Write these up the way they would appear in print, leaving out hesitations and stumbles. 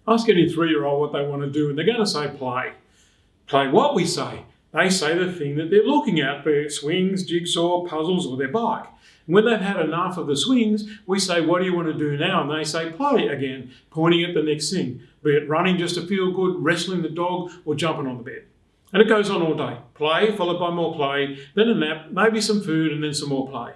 Ask any 3-year-old what they want to do and they're going to say play. Play what we say. They say the thing that they're looking at, be it swings, jigsaw, puzzles or their bike. And when they've had enough of the swings, we say, what do you want to do now? And they say play again, pointing at the next thing, be it running just to feel good, wrestling the dog or jumping on the bed. And it goes on all day. Play, followed by more play, then a nap, maybe some food and then some more play.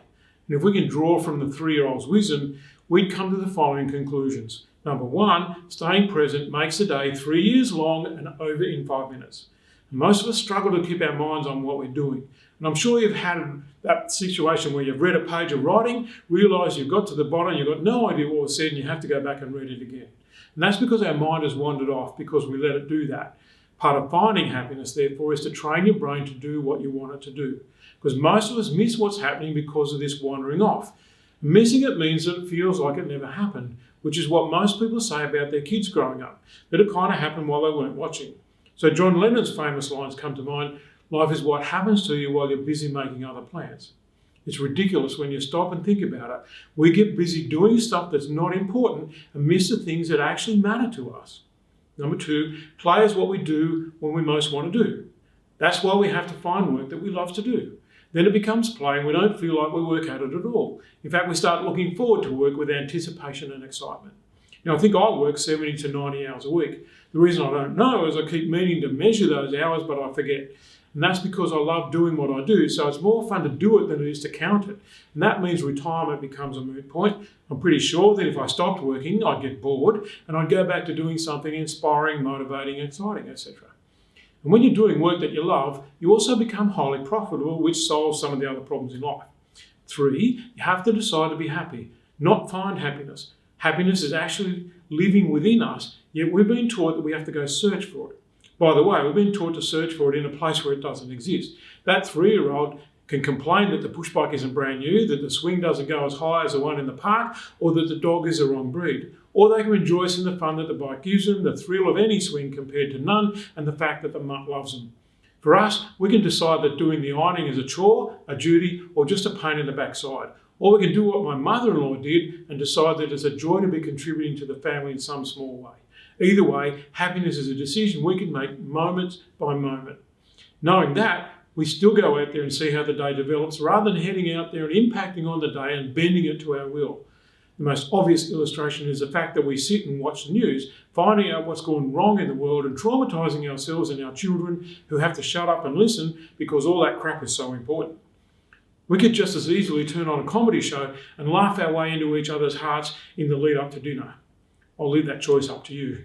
And if we can draw from the 3-year-old's wisdom, we'd come to the following conclusions. Number 1, staying present makes the day 3 years long and over in 5 minutes. And most of us struggle to keep our minds on what we're doing. And I'm sure you've had that situation where you've read a page of writing, realised you've got to the bottom, you've got no idea what was said, and you have to go back and read it again. And that's because our mind has wandered off because we let it do that. Part of finding happiness, therefore, is to train your brain to do what you want it to do. Because most of us miss what's happening because of this wandering off. Missing it means that it feels like it never happened, which is what most people say about their kids growing up, that it kind of happened while they weren't watching. So John Lennon's famous lines come to mind, life is what happens to you while you're busy making other plans. It's ridiculous when you stop and think about it. We get busy doing stuff that's not important and miss the things that actually matter to us. Number 2, play is what we do when we most want to do. That's why we have to find work that we love to do. Then it becomes play and we don't feel like we work at it at all. In fact, we start looking forward to work with anticipation and excitement. Now, I think I work 70 to 90 hours a week. The reason I don't know is I keep meaning to measure those hours, but I forget. And that's because I love doing what I do. So it's more fun to do it than it is to count it. And that means retirement becomes a moot point. I'm pretty sure that if I stopped working, I'd get bored and I'd go back to doing something inspiring, motivating, exciting, etc. And when you're doing work that you love, you also become highly profitable, which solves some of the other problems in life. 3, you have to decide to be happy, not find happiness. Happiness is actually living within us, yet we've been taught that we have to go search for it. By the way, we've been taught to search for it in a place where it doesn't exist. That 3-year-old can complain that the push bike isn't brand new, that the swing doesn't go as high as the one in the park, or that the dog is the wrong breed. Or they can rejoice in the fun that the bike gives them, the thrill of any swing compared to none, and the fact that the mutt loves them. For us, we can decide that doing the ironing is a chore, a duty, or just a pain in the backside. Or we can do what my mother-in-law did and decide that it's a joy to be contributing to the family in some small way. Either way, happiness is a decision we can make moment by moment. Knowing that, we still go out there and see how the day develops rather than heading out there and impacting on the day and bending it to our will. The most obvious illustration is the fact that we sit and watch the news, finding out what's gone wrong in the world and traumatising ourselves and our children who have to shut up and listen because all that crap is so important. We could just as easily turn on a comedy show and laugh our way into each other's hearts in the lead up to dinner. I'll leave that choice up to you.